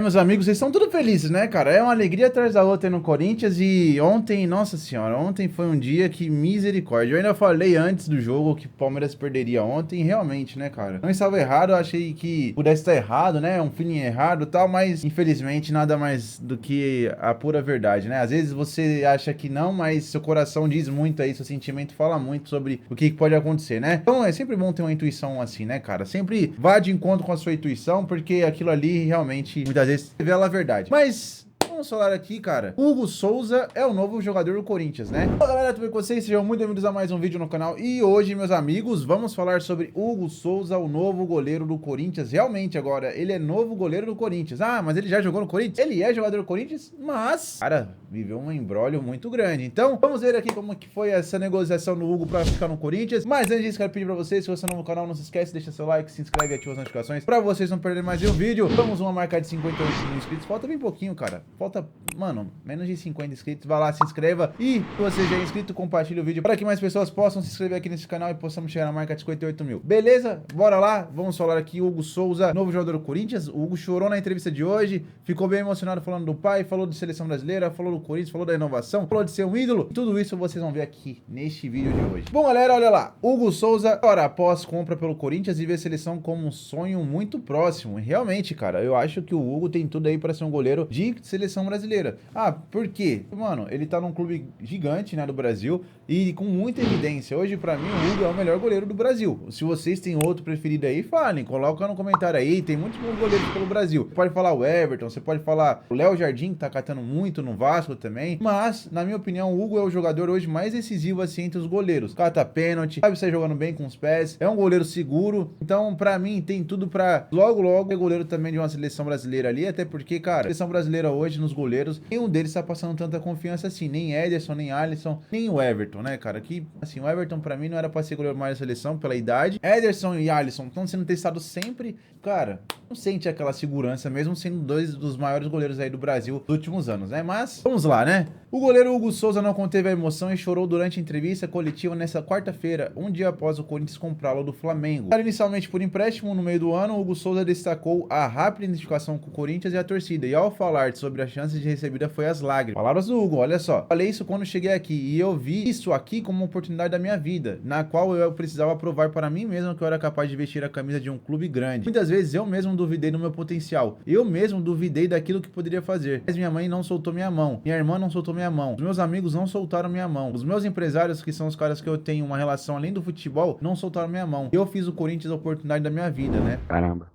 Meus amigos, vocês estão tudo felizes, né, cara? É uma alegria atrás da outra aí no Corinthians e ontem, nossa senhora, ontem foi um dia que misericórdia. Eu ainda falei antes do jogo que o Palmeiras perderia ontem, realmente, né, cara? Não estava errado, eu achei que pudesse estar errado, né? Um feeling errado e tal, mas infelizmente nada mais do que a pura verdade, né? Às vezes você acha que não, mas seu coração diz muito aí, seu sentimento fala muito sobre o que pode acontecer, né? Então é sempre bom ter uma intuição assim, né, cara? Sempre vá de encontro com a sua intuição, porque aquilo ali realmente muitas vezes revela a verdade. Mas vamos falar aqui, cara. Hugo Souza é o novo jogador do Corinthians, né? Olá, galera, tudo bem com vocês? Sejam muito bem-vindos a mais um vídeo no canal. E hoje, meus amigos, vamos falar sobre Hugo Souza, o novo goleiro do Corinthians. Realmente, agora, ele é novo goleiro do Corinthians. Ah, mas ele já jogou no Corinthians? Ele é jogador do Corinthians, mas, cara, viveu um imbróglio muito grande. Então, vamos ver aqui como que foi essa negociação do Hugo pra ficar no Corinthians. Mas antes disso, quero pedir pra vocês, se você é novo no canal, não se esquece, deixa seu like, se inscreve e ativa as notificações pra vocês não perderem mais nenhum vídeo. Vamos uma marca de 58 mil inscritos. Falta bem pouquinho, cara. Falta, mano, menos de 50 inscritos. Vai lá, se inscreva. E se você já é inscrito, compartilha o vídeo para que mais pessoas possam se inscrever aqui nesse canal e possamos chegar na marca de 58 mil. Beleza? Bora lá. Vamos falar aqui. Hugo Souza, novo jogador do Corinthians. O Hugo chorou na entrevista de hoje. Ficou bem emocionado falando do pai. Falou de seleção brasileira. Falou do Corinthians. Falou da inovação. Falou de ser um ídolo. Tudo isso vocês vão ver aqui neste vídeo de hoje. Bom, galera, olha lá. Hugo Souza, agora após compra pelo Corinthians e vê a seleção como um sonho muito próximo. E realmente, cara, eu acho que o Hugo tem tudo aí para ser um goleiro de seleção brasileira. Ah, por quê? Mano, ele tá num clube gigante, né, do Brasil e com muita evidência. Hoje, pra mim, o Hugo é o melhor goleiro do Brasil. Se vocês têm outro preferido aí, falem, coloca no comentário aí. Tem muitos bons goleiros pelo Brasil. Você pode falar o Everton, você pode falar o Léo Jardim, que tá catando muito no Vasco também. Mas, na minha opinião, o Hugo é o jogador hoje mais decisivo, assim, entre os goleiros. Cata pênalti, sabe sair jogando bem com os pés, é um goleiro seguro. Então, pra mim, tem tudo pra logo ser goleiro também de uma seleção brasileira ali. Até porque, cara, a seleção brasileira hoje, nos goleiros, nenhum deles tá passando tanta confiança assim, nem Ederson, nem Alisson, nem o Everton, né, cara? Que, assim, o Everton pra mim não era pra ser goleiro mais da seleção pela idade. Ederson e Alisson estão sendo testados sempre, cara, não sente aquela segurança, mesmo sendo dois dos maiores goleiros aí do Brasil dos últimos anos, né? Mas, vamos lá, né? O goleiro Hugo Souza não conteve a emoção e chorou durante a entrevista coletiva nessa quarta-feira, um dia após o Corinthians comprá-lo do Flamengo. Inicialmente por empréstimo no meio do ano, Hugo Souza destacou a rápida identificação com o Corinthians e a torcida, e ao falar sobre as chances de recebida foi as lágrimas. Palavras do Hugo, olha só. Falei isso quando cheguei aqui e eu vi isso aqui como uma oportunidade da minha vida, na qual eu precisava provar para mim mesmo que eu era capaz de vestir a camisa de um clube grande. Muitas vezes eu mesmo duvidei do meu potencial, eu mesmo duvidei daquilo que poderia fazer, mas minha mãe não soltou minha mão, minha irmã não soltou minha mão, os meus amigos não soltaram minha mão, os meus empresários, que são os caras que eu tenho uma relação além do futebol, não soltaram minha mão. Eu fiz o Corinthians a oportunidade da minha vida, né? Caramba.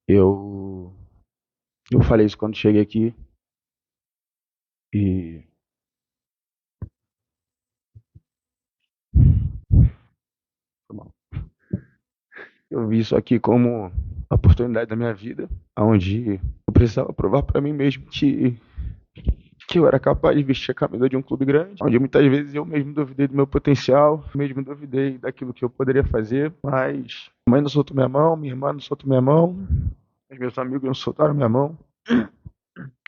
Eu, eu falei isso quando cheguei aqui e eu vi isso aqui como a oportunidade da minha vida, onde eu precisava provar para mim mesmo que eu era capaz de vestir a camisa de um clube grande, onde muitas vezes eu mesmo duvidei do meu potencial, mesmo duvidei daquilo que eu poderia fazer, mas minha mãe não soltou minha mão, minha irmã não soltou minha mão, os meus amigos não soltaram minha mão.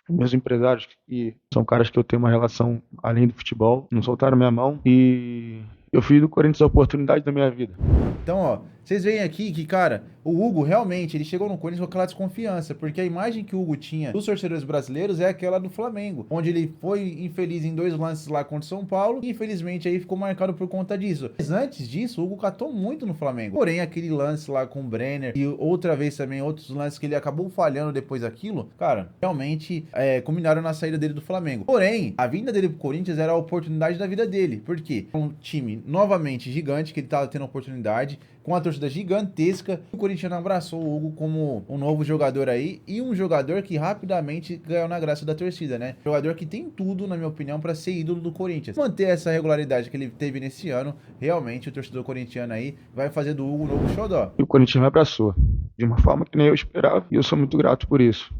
Meus empresários, que são caras que eu tenho uma relação além do futebol, não soltaram minha mão e eu fiz do Corinthians a oportunidade da minha vida. Então, ó, vocês veem aqui que, cara, o Hugo realmente, ele chegou no Corinthians com aquela desconfiança, porque a imagem que o Hugo tinha dos torcedores brasileiros é aquela do Flamengo, onde ele foi infeliz em dois lances lá contra o São Paulo, e infelizmente aí ficou marcado por conta disso. Mas antes disso, o Hugo catou muito no Flamengo. Porém, aquele lance lá com o Brenner e outra vez também outros lances que ele acabou falhando depois daquilo, cara, realmente combinaram na saída dele do Flamengo. Porém, a vinda dele pro Corinthians era a oportunidade da vida dele, porque um time novamente gigante, que ele tava tendo oportunidade, com a torcida gigantesca, o Corinthians abraçou o Hugo como um novo jogador aí e um jogador que rapidamente ganhou na graça da torcida, né? Jogador que tem tudo, na minha opinião, para ser ídolo do Corinthians. Manter essa regularidade que ele teve nesse ano, realmente o torcedor corintiano aí vai fazer do Hugo um novo xodó. E o Corinthians me abraçou de uma forma que nem eu esperava e eu sou muito grato por isso.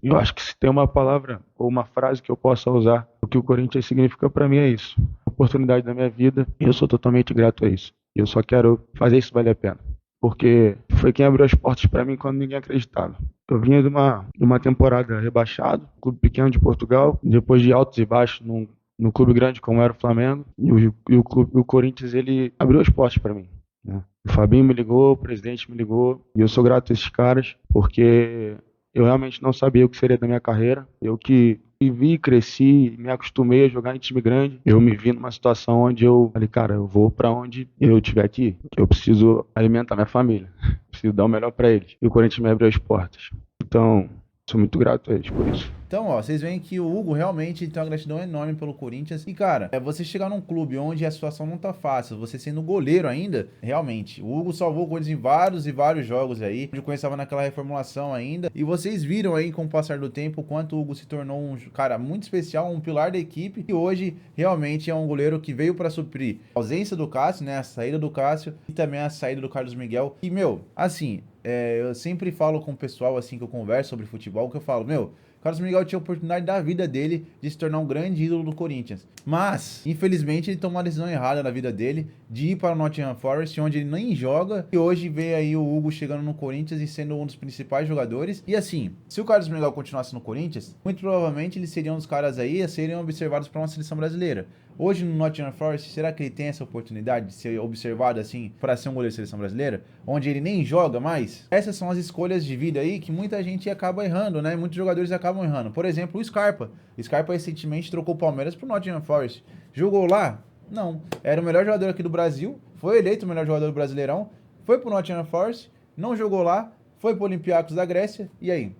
Eu acho que se tem uma palavra ou uma frase que eu possa usar, o que o Corinthians significa para mim é isso. Oportunidade da minha vida e eu sou totalmente grato a isso. Eu só quero fazer isso valer a pena, porque foi quem abriu as portas para mim quando ninguém acreditava. Eu vinha de uma temporada rebaixado, clube pequeno de Portugal, depois de altos e baixos no clube grande como era o Flamengo, e o Corinthians ele abriu as portas para mim. né? O Fabinho me ligou, o presidente me ligou, e eu sou grato a esses caras, porque eu realmente não sabia o que seria da minha carreira. Eu que vivi, cresci, me acostumei a jogar em time grande. Eu me vi numa situação onde eu falei, cara, eu vou pra onde eu tiver que ir. Eu preciso alimentar minha família, preciso dar o melhor pra eles. E o Corinthians me abriu as portas. Então, sou muito grato a eles por isso. Então, ó, vocês veem que o Hugo realmente tem uma gratidão enorme pelo Corinthians. E, cara, você chegar num clube onde a situação não tá fácil, você sendo goleiro ainda, realmente, o Hugo salvou o Corinthians em vários e vários jogos aí, onde o Corinthians estava naquela reformulação ainda. E vocês viram aí, com o passar do tempo, o quanto o Hugo se tornou um cara muito especial, um pilar da equipe. E hoje, realmente, é um goleiro que veio para suprir a ausência do Cássio, né, a saída do Cássio e também a saída do Carlos Miguel. E, meu, assim, eu sempre falo com o pessoal, assim, que eu converso sobre futebol, que eu falo, meu, Carlos Miguel tinha a oportunidade da vida dele de se tornar um grande ídolo do Corinthians. Mas, infelizmente, ele tomou uma decisão errada na vida dele de ir para o Nottingham Forest, onde ele nem joga. E hoje vê aí o Hugo chegando no Corinthians e sendo um dos principais jogadores. E assim, se o Carlos Miguel continuasse no Corinthians, muito provavelmente eles seriam os caras aí a serem observados para uma seleção brasileira. Hoje no Nottingham Forest, será que ele tem essa oportunidade de ser observado assim para ser um goleiro de seleção brasileira? Onde ele nem joga mais? Essas são as escolhas de vida aí que muita gente acaba errando, né? Muitos jogadores acabam errando. Por exemplo, o Scarpa. O Scarpa recentemente trocou o Palmeiras pro Nottingham Forest. Jogou lá? Não. Era o melhor jogador aqui do Brasil, foi eleito o melhor jogador do Brasileirão, foi pro Nottingham Forest, não jogou lá, foi pro Olympiacos da Grécia, e aí?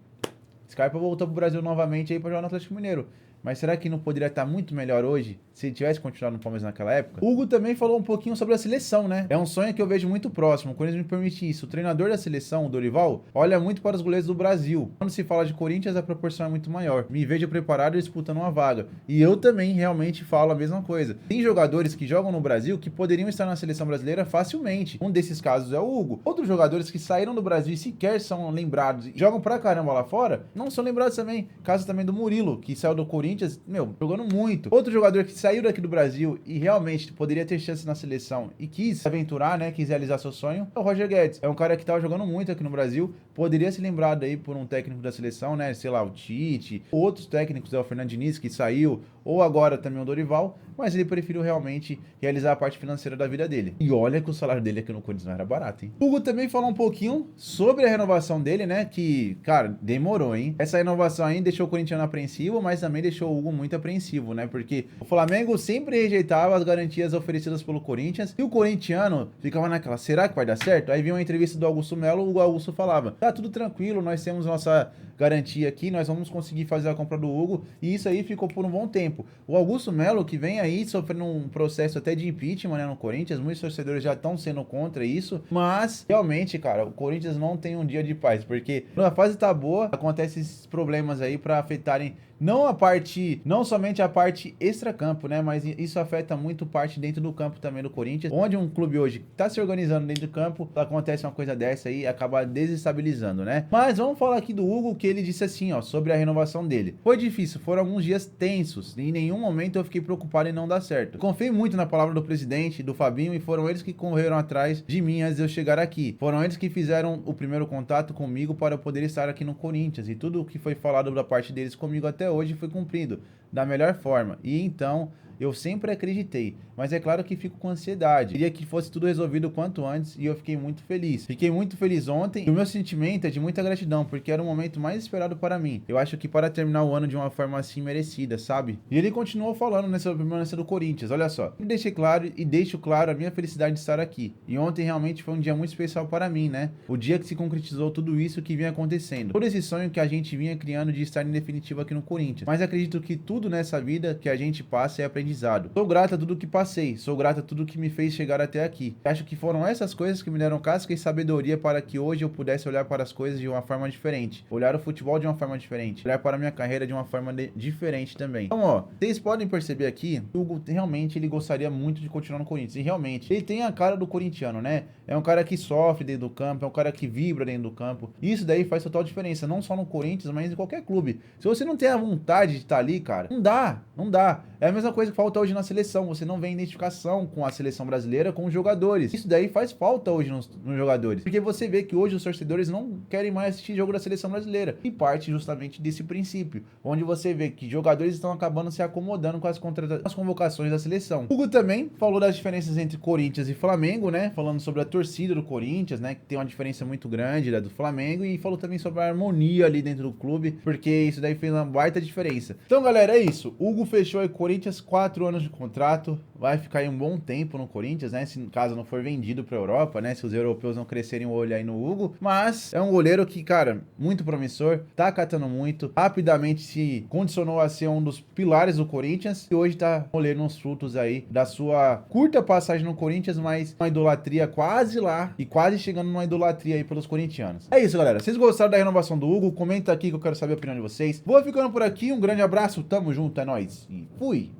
Scarpa voltou pro Brasil novamente aí para jogar no Atlético Mineiro. Mas será que não poderia estar muito melhor hoje se ele tivesse continuado no Palmeiras naquela época? O Hugo também falou um pouquinho sobre a seleção, né? É um sonho que eu vejo muito próximo. O Corinthians me permite isso. O treinador da seleção, o Dorival, olha muito para os goleiros do Brasil. Quando se fala de Corinthians, a proporção é muito maior. Me vejo preparado e disputando uma vaga. E eu também realmente falo a mesma coisa. Tem jogadores que jogam no Brasil que poderiam estar na seleção brasileira facilmente. Um desses casos é o Hugo. Outros jogadores que saíram do Brasil e sequer são lembrados e jogam pra caramba lá fora, não são lembrados também. Caso também do Murilo, que saiu do Corinthians, meu, jogando muito. Outro jogador que saiu daqui do Brasil e realmente poderia ter chance na seleção e quis aventurar, né, quis realizar seu sonho, é o Roger Guedes. É um cara que tava jogando muito aqui no Brasil, poderia ser lembrado aí por um técnico da seleção, né, sei lá, o Tite, outros técnicos, o Fernando Diniz, que saiu, ou agora também o Dorival, mas ele preferiu realmente realizar a parte financeira da vida dele. E olha que o salário dele aqui no Corinthians não era barato, hein? O Hugo também falou um pouquinho sobre a renovação dele, né, que, cara, demorou, hein? Essa renovação aí deixou o corintiano apreensivo, mas também deixou o Hugo muito apreensivo, né, porque o Flamengo sempre rejeitava as garantias oferecidas pelo Corinthians e o corintiano ficava naquela, será que vai dar certo? Aí vinha uma entrevista do Augusto Melo, o Augusto falava, tá tudo tranquilo, nós temos nossa garantia aqui, nós vamos conseguir fazer a compra do Hugo, e isso aí ficou por um bom tempo. O Augusto Melo, que vem aí sofrendo um processo até de impeachment, né, no Corinthians, muitos torcedores já estão sendo contra isso, mas realmente, cara, o Corinthians não tem um dia de paz, porque quando a fase tá boa, acontecem esses problemas aí para afetarem não somente a parte extra-campo, né, mas isso afeta muito parte dentro do campo também do Corinthians, onde um clube hoje tá se organizando dentro do campo, acontece uma coisa dessa aí e acaba desestabilizando, né? Mas vamos falar aqui do Hugo, que ele disse assim, ó, sobre a renovação dele. Foi difícil, foram alguns dias tensos, e em nenhum momento eu fiquei preocupado em não dar certo. Confiei muito na palavra do presidente, do Fabinho, e foram eles que correram atrás de mim antes de eu chegar aqui. Foram eles que fizeram o primeiro contato comigo para eu poder estar aqui no Corinthians, e tudo o que foi falado da parte deles comigo até hoje foi cumprido da melhor forma. E então eu sempre acreditei, mas é claro que fico com ansiedade. Queria que fosse tudo resolvido o quanto antes e eu fiquei muito feliz. Fiquei muito feliz ontem e o meu sentimento é de muita gratidão, porque era o momento mais esperado para mim. Eu acho que para terminar o ano de uma forma assim merecida, sabe? E ele continuou falando nessa permanência do Corinthians, olha só. Eu deixei claro e deixo claro a minha felicidade de estar aqui. E ontem realmente foi um dia muito especial para mim, né? O dia que se concretizou tudo isso que vinha acontecendo. Todo esse sonho que a gente vinha criando de estar em definitivo aqui no Corinthians. Mas acredito que tudo nessa vida que a gente passa é aprendizado. Sou grato a tudo que passei, sou grato a tudo que me fez chegar até aqui. Acho que foram essas coisas que me deram casca e sabedoria para que hoje eu pudesse olhar para as coisas de uma forma diferente, olhar o futebol de uma forma diferente, olhar para a minha carreira de uma forma diferente também. Então, ó, vocês podem perceber aqui, o Hugo realmente ele gostaria muito de continuar no Corinthians, e realmente, ele tem a cara do corintiano, né? É um cara que sofre dentro do campo, é um cara que vibra dentro do campo. Isso daí faz total diferença, não só no Corinthians, mas em qualquer clube. Se você não tem a vontade de estar ali, cara, não dá. É a mesma coisa que falta hoje na seleção. Você não vê identificação com a seleção brasileira, com os jogadores. Isso daí faz falta hoje nos jogadores. Porque você vê que hoje os torcedores não querem mais assistir jogo da seleção brasileira. E parte justamente desse princípio, onde você vê que jogadores estão acabando se acomodando com as convocações da seleção. O Hugo também falou das diferenças entre Corinthians e Flamengo, né? Falando sobre a torcida do Corinthians, né? Que tem uma diferença muito grande da do Flamengo. E falou também sobre a harmonia ali dentro do clube, porque isso daí fez uma baita diferença. Então, galera, é isso. Hugo fechou aí Corinthians, 4 anos de contrato. Vai ficar aí um bom tempo no Corinthians, né? Se caso não for vendido pra Europa, né? Se os europeus não crescerem o olho aí no Hugo. Mas é um goleiro que, cara, muito promissor. Tá catando muito. Rapidamente se condicionou a ser um dos pilares do Corinthians. E hoje tá colhendo uns frutos aí da sua curta passagem no Corinthians, mas uma idolatria quase lá. E quase chegando numa idolatria aí pelos corintianos. É isso, galera. Vocês gostaram da renovação do Hugo? Comenta aqui que eu quero saber a opinião de vocês. Vou ficando por aqui. Um grande abraço. Tamo junto. É nóis. E fui.